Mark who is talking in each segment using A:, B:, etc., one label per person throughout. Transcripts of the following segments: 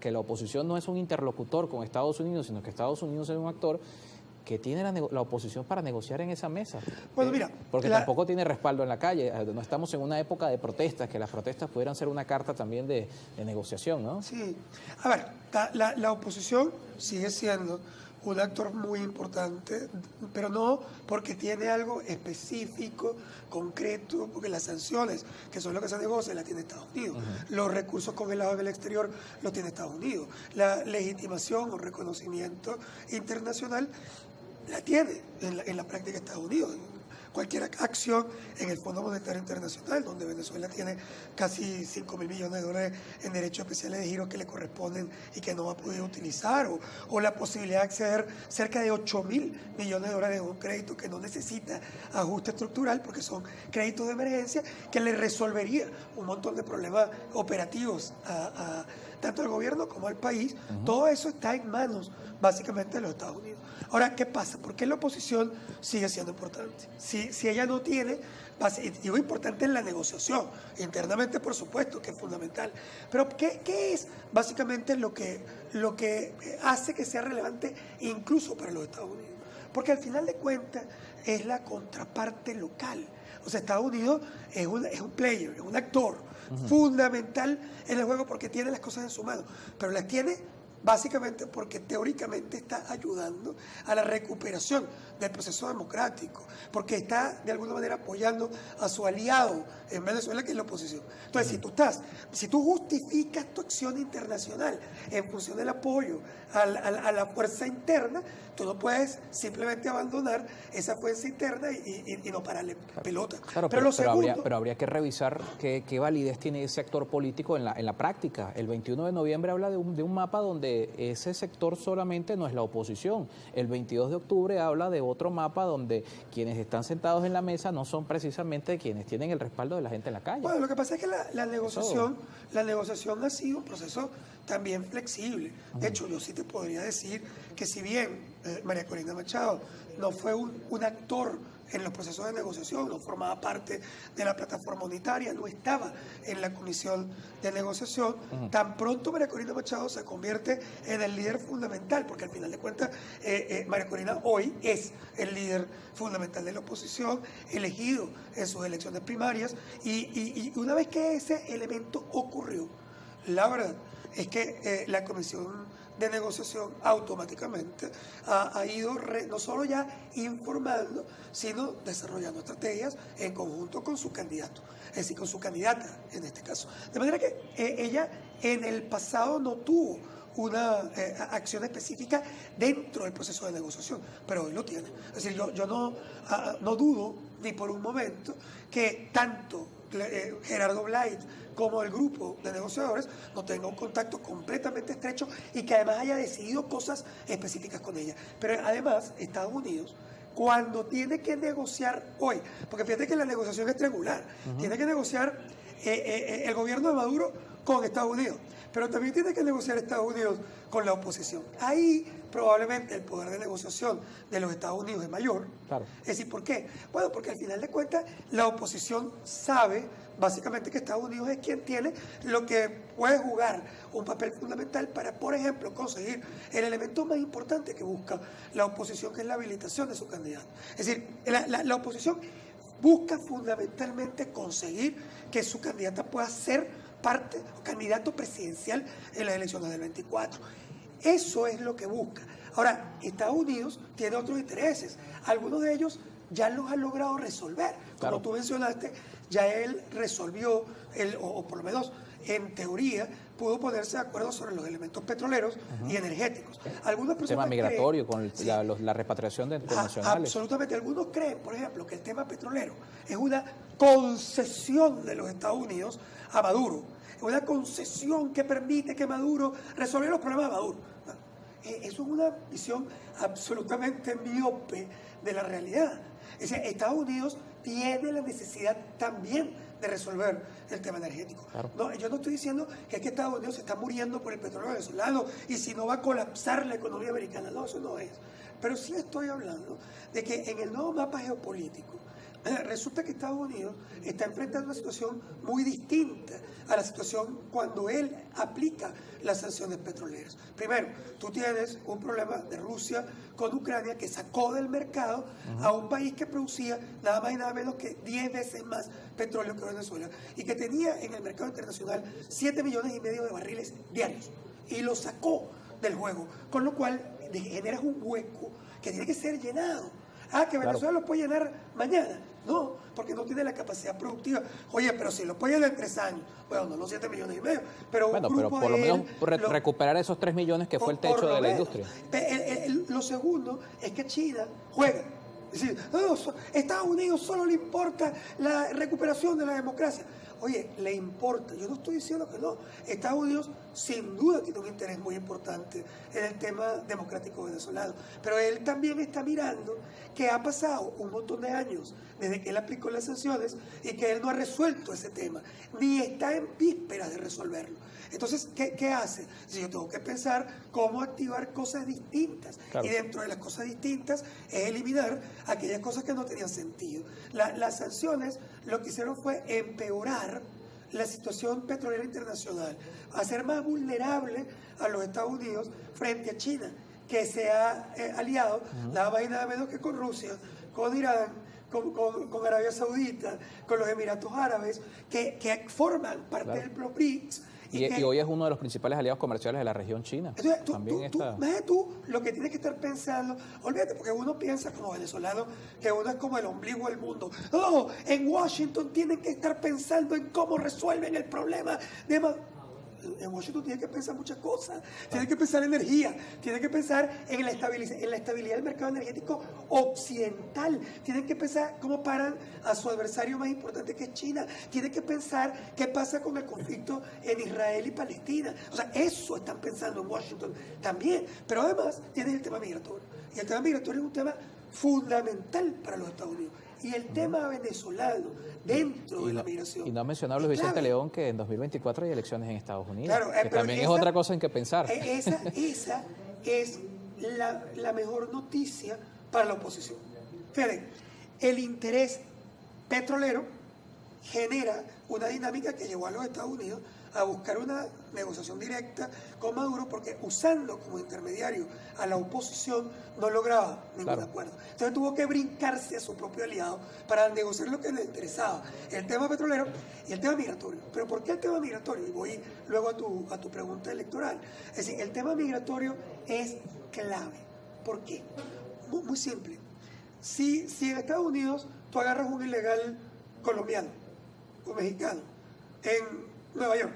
A: que la oposición no es un interlocutor con Estados Unidos, sino que Estados Unidos es un actor que tiene la oposición para negociar en esa mesa.
B: Bueno, mira,
A: porque tampoco tiene respaldo en la calle. No estamos en una época de protestas, que las protestas pudieran ser una carta también de negociación, ¿no?
B: Sí. A ver, la oposición sigue siendo un actor muy importante, pero no porque tiene algo específico, concreto, porque las sanciones, que son lo que se negocia, las tiene Estados Unidos. Los recursos congelados en el exterior los tiene Estados Unidos. La legitimación o reconocimiento internacional la tiene en la práctica Estados Unidos. Cualquier acción en el Fondo Monetario Internacional, donde Venezuela tiene casi $5.000 millones en derechos especiales de giro que le corresponden y que no va a poder utilizar, o la posibilidad de acceder cerca de $8.000 millones en un crédito que no necesita ajuste estructural, porque son créditos de emergencia que le resolvería un montón de problemas operativos tanto al gobierno como al país. Todo eso está en manos básicamente de los Estados Unidos. Ahora, ¿qué pasa? ¿Por qué la oposición sigue siendo importante? Si ella no tiene, digo importante en la negociación, internamente por supuesto que es fundamental, pero ¿qué es básicamente lo que hace que sea relevante incluso para los Estados Unidos? Porque al final de cuentas es la contraparte local. O sea, Estados Unidos es un player, es un actor fundamental en el juego porque tiene las cosas en su mano, pero las tiene básicamente porque teóricamente está ayudando a la recuperación del proceso democrático, porque está de alguna manera apoyando a su aliado en Venezuela, que es la oposición. Entonces, si tú justificas tu acción internacional en función del apoyo a la fuerza interna, tú no puedes simplemente abandonar esa fuerza interna y no pararle pelota.
A: Claro, pero habría que revisar qué validez tiene ese actor político en la práctica. El 21 de noviembre habla de un mapa donde ese sector solamente no es la oposición. El 22 de octubre habla de otro mapa donde quienes están sentados en la mesa no son precisamente quienes tienen el respaldo de la gente en la calle.
B: Bueno, lo que pasa es que la negociación ha sido un proceso también flexible. De hecho, yo sí te podría decir que si bien María Corina Machado no fue un actor en los procesos de negociación, no formaba parte de la plataforma unitaria, no estaba en la comisión de negociación, tan pronto María Corina Machado se convierte en el líder fundamental, porque al final de cuentas María Corina hoy es el líder fundamental de la oposición, elegido en sus elecciones primarias, y una vez que ese elemento ocurrió, la verdad es que la comisión de negociación automáticamente ha ido no solo ya informando, sino desarrollando estrategias en conjunto con su candidato, es decir, con su candidata en este caso. De manera que ella en el pasado no tuvo una acción específica dentro del proceso de negociación, pero hoy lo tiene. Es decir, yo no dudo ni por un momento que tanto Gerardo Blight como el grupo de negociadores no tenga un contacto completamente estrecho y que además haya decidido cosas específicas con ella. Pero además, Estados Unidos, cuando tiene que negociar hoy, porque fíjate que la negociación es triangular, tiene que negociar el gobierno de Maduro con Estados Unidos, pero también tiene que negociar Estados Unidos con la oposición. Ahí probablemente el poder de negociación de los Estados Unidos es mayor.
A: Claro.
B: Es decir, ¿por qué? Bueno, porque al final de cuentas la oposición sabe básicamente que Estados Unidos es quien tiene lo que puede jugar un papel fundamental para, por ejemplo, conseguir el elemento más importante que busca la oposición, que es la habilitación de su candidato. Es decir, la oposición busca fundamentalmente conseguir que su candidata pueda ser parte o candidato presidencial en las elecciones del 24. Eso es lo que busca. Ahora, Estados Unidos tiene otros intereses. Algunos de ellos ya los ha logrado resolver. Como
A: Claro.
B: tú mencionaste, ya él resolvió, o por lo menos en teoría, pudo ponerse de acuerdo sobre los elementos petroleros y energéticos. Algunas personas
A: tema migratorio,
B: creen,
A: con la repatriación de internacionales.
B: Absolutamente. Algunos creen, por ejemplo, que el tema petrolero es una concesión de los Estados Unidos a Maduro. Es una concesión que permite que Maduro resuelva los problemas de Maduro. Eso es una visión absolutamente miope de la realidad. Es decir, Estados Unidos tiene la necesidad también de resolver el tema energético.
A: Claro.
B: No, yo no estoy diciendo que aquí Estados Unidos se está muriendo por el petróleo venezolano y si no va a colapsar la economía americana. No, eso no es. Pero sí estoy hablando de que en el nuevo mapa geopolítico, Resulta que Estados Unidos está enfrentando una situación muy distinta a la situación cuando él aplica las sanciones petroleras. Primero, tú tienes un problema de Rusia con Ucrania que sacó del mercado a un país que producía nada más y nada menos que 10 veces más petróleo que Venezuela y que tenía en el mercado internacional 7,5 millones de barriles diarios y lo sacó del juego, con lo cual generas un hueco que tiene que ser llenado. Que Venezuela lo puede llenar mañana. No, porque no tiene la capacidad productiva. Oye, pero si lo puede llenar en 3 años, bueno, no los 7,5 millones, pero
A: bueno,
B: un grupo
A: pero por lo menos recuperar esos 3 millones que fue el techo de la industria.
B: Lo segundo es que China juega. Es decir, no, Estados Unidos solo le importa la recuperación de la democracia. Oye, le importa, yo no estoy diciendo que no. Estados Unidos sin duda tiene un interés muy importante en el tema democrático venezolano, pero él también está mirando que ha pasado un montón de años desde que él aplicó las sanciones y que él no ha resuelto ese tema, ni está en vísperas de resolverlo. Entonces, ¿qué hace? Si yo tengo que pensar cómo activar cosas distintas, claro. Y dentro de las cosas distintas es eliminar aquellas cosas que no tenían sentido. Las sanciones lo que hicieron fue empeorar la situación petrolera internacional, hacer más vulnerable a los Estados Unidos frente a China, que se ha aliado nada más y nada menos que con Rusia, con Irán, con Arabia Saudita, con los Emiratos Árabes, que forman parte del BRICS.
A: Y hoy es uno de los principales aliados comerciales de la región china.
B: Entonces, tú lo que tienes que estar pensando, olvídate, porque uno piensa como venezolano que uno es como el ombligo del mundo. No, en Washington tienen que estar pensando en cómo resuelven el problema de... En Washington tiene que pensar muchas cosas, tiene que pensar en energía, tiene que pensar en la estabilidad del mercado energético occidental, tienen que pensar cómo paran a su adversario más importante que es China, tienen que pensar qué pasa con el conflicto en Israel y Palestina. O sea, eso están pensando en Washington también, pero además tienes el tema migratorio, y el tema migratorio es un tema fundamental para los Estados Unidos. Y el tema venezolano dentro de la migración.
A: Y no ha mencionado Luis Vicente León que en 2024 hay elecciones en Estados Unidos,
B: claro,
A: que también es otra cosa en que pensar.
B: Esa es la mejor noticia para la oposición. Fíjate, el interés petrolero genera una dinámica que llevó a los Estados Unidos a buscar una negociación directa con Maduro, porque usando como intermediario a la oposición no lograba ningún acuerdo. Entonces tuvo que brincarse a su propio aliado para negociar lo que le interesaba, el tema petrolero y el tema migratorio. ¿Pero por qué el tema migratorio? Y voy luego a tu pregunta electoral. Es decir, el tema migratorio es clave. ¿Por qué? Muy simple. Si en Estados Unidos tú agarras un ilegal colombiano o mexicano en Nueva York,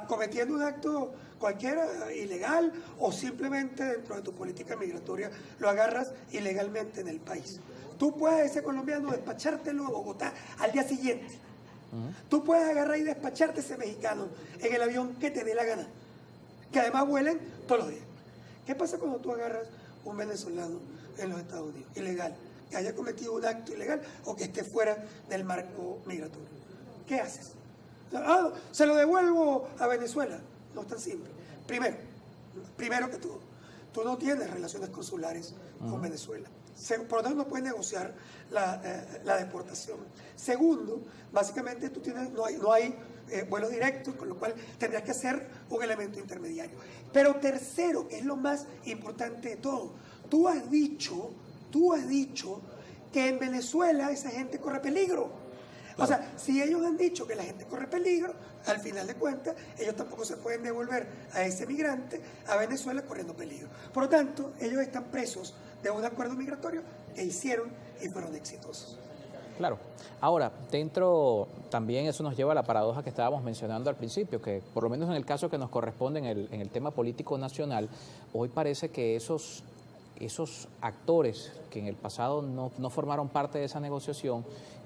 B: cometiendo un acto cualquiera ilegal o simplemente dentro de tu política migratoria lo agarras ilegalmente en el país, tú puedes a ese colombiano despachártelo a Bogotá al día siguiente. Tú puedes agarrar y despacharte a ese mexicano en el avión que te dé la gana, que además vuelen todos los días. ¿Qué pasa cuando tú agarras un venezolano en los Estados Unidos, ilegal, que haya cometido un acto ilegal o que esté fuera del marco migratorio? ¿Qué haces? Se lo devuelvo a Venezuela. No es tan simple. Primero que todo, tú no tienes relaciones consulares con Venezuela. Por lo tanto, no puedes negociar la deportación. Segundo, básicamente no hay vuelos directos, con lo cual tendrías que hacer un elemento intermediario. Pero tercero, que es lo más importante de todo, tú has dicho que en Venezuela esa gente corre peligro. O sea, si ellos han dicho que la gente corre peligro, al final de cuentas, ellos tampoco se pueden devolver a ese migrante a Venezuela corriendo peligro. Por lo tanto, ellos están presos de un acuerdo migratorio que hicieron y fueron exitosos.
A: Claro. Ahora, dentro también eso nos lleva a la paradoja que estábamos mencionando al principio, que por lo menos en el caso que nos corresponde en el tema político nacional, hoy parece que esos actores que en el pasado no formaron parte de esa negociación,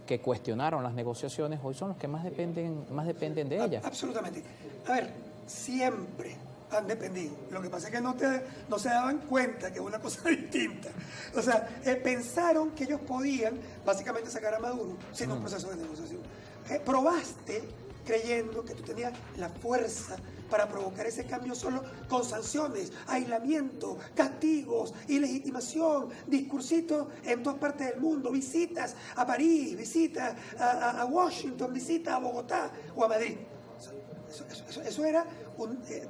A: que cuestionaron las negociaciones, hoy son los que más dependen de ellas.
B: Absolutamente. A ver, siempre han dependido. Lo que pasa es que no se daban cuenta que es una cosa distinta. O sea, pensaron que ellos podían básicamente sacar a Maduro sin un proceso de negociación. Probaste creyendo que tú tenías la fuerza para provocar ese cambio solo con sanciones, aislamiento, castigos, ilegitimación, discursitos en todas partes del mundo, visitas a París, visitas a Washington, visitas a Bogotá o a Madrid. Eso era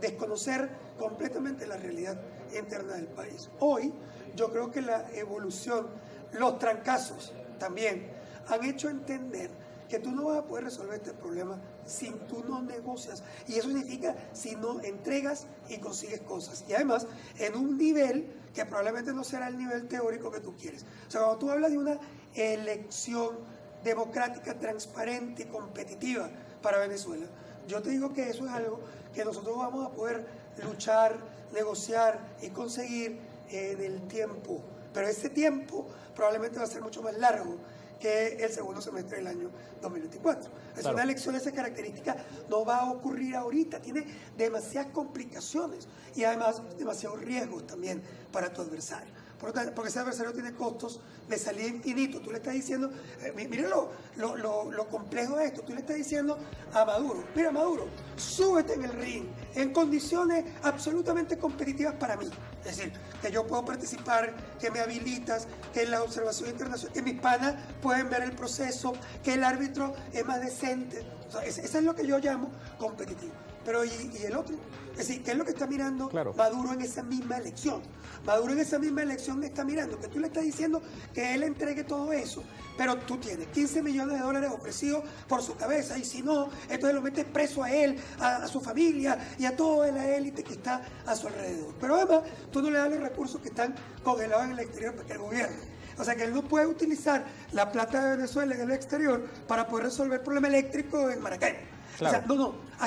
B: desconocer completamente la realidad interna del país. Hoy yo creo que la evolución, los trancazos también han hecho entender que tú no vas a poder resolver este problema si tú no negocias. Y eso significa si no entregas y consigues cosas. Y además, en un nivel que probablemente no será el nivel teórico que tú quieres. O sea, cuando tú hablas de una elección democrática, transparente y competitiva para Venezuela, yo te digo que eso es algo que nosotros vamos a poder luchar, negociar y conseguir en el tiempo. Pero ese tiempo probablemente va a ser mucho más largo que el segundo semestre del año 2024. Es una elección de esa característica, no va a ocurrir ahorita, tiene demasiadas complicaciones y además demasiados riesgos también para tu adversario. Porque ese adversario tiene costos de salida infinito. Tú le estás diciendo, mira lo complejo de esto, tú le estás diciendo a Maduro, mira Maduro, súbete en el ring en condiciones absolutamente competitivas para mí. Es decir, que yo puedo participar, que me habilitas, que en la observación internacional, que mis panas pueden ver el proceso, que el árbitro es más decente. O sea, eso es lo que yo llamo competitivo. Pero ¿y el otro? Es decir, ¿qué es lo que está mirando Maduro en esa misma elección? Maduro en esa misma elección está mirando que tú le estás diciendo que él entregue todo eso, pero tú tienes 15 millones de dólares ofrecidos por su cabeza y si no, entonces lo metes preso a él, a su familia y a toda la élite que está a su alrededor. Pero además, tú no le das los recursos que están congelados en el exterior para que él gobierne. O sea que él no puede utilizar la plata de Venezuela en el exterior para poder resolver el problema eléctrico en Maracaibo. Claro. O sea,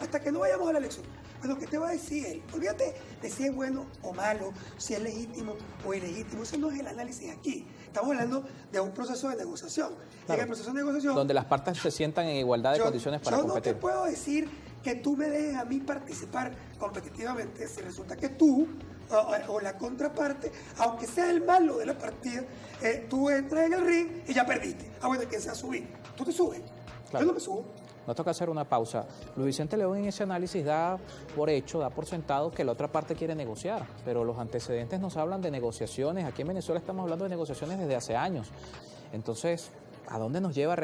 B: hasta que no vayamos a la elección. Bueno, ¿qué te va a decir él? Olvídate de si es bueno o malo, si es legítimo o ilegítimo. Ese no es el análisis aquí. Estamos hablando de un proceso de negociación. Claro. Y en el proceso de negociación,
A: donde las partes se sientan en igualdad de condiciones para competir.
B: Yo no te puedo decir que tú me dejes a mí participar competitivamente si resulta que tú o la contraparte, aunque sea el malo de la partida, tú entras en el ring y ya perdiste. Bueno, ¿quién se va a subir? Tú te subes. Claro. Yo no me subo.
A: Nos toca hacer una pausa. Luis Vicente León en ese análisis da por hecho, da por sentado que la otra parte quiere negociar, pero los antecedentes nos hablan de negociaciones. Aquí en Venezuela estamos hablando de negociaciones desde hace años. Entonces, ¿a dónde nos lleva realmente?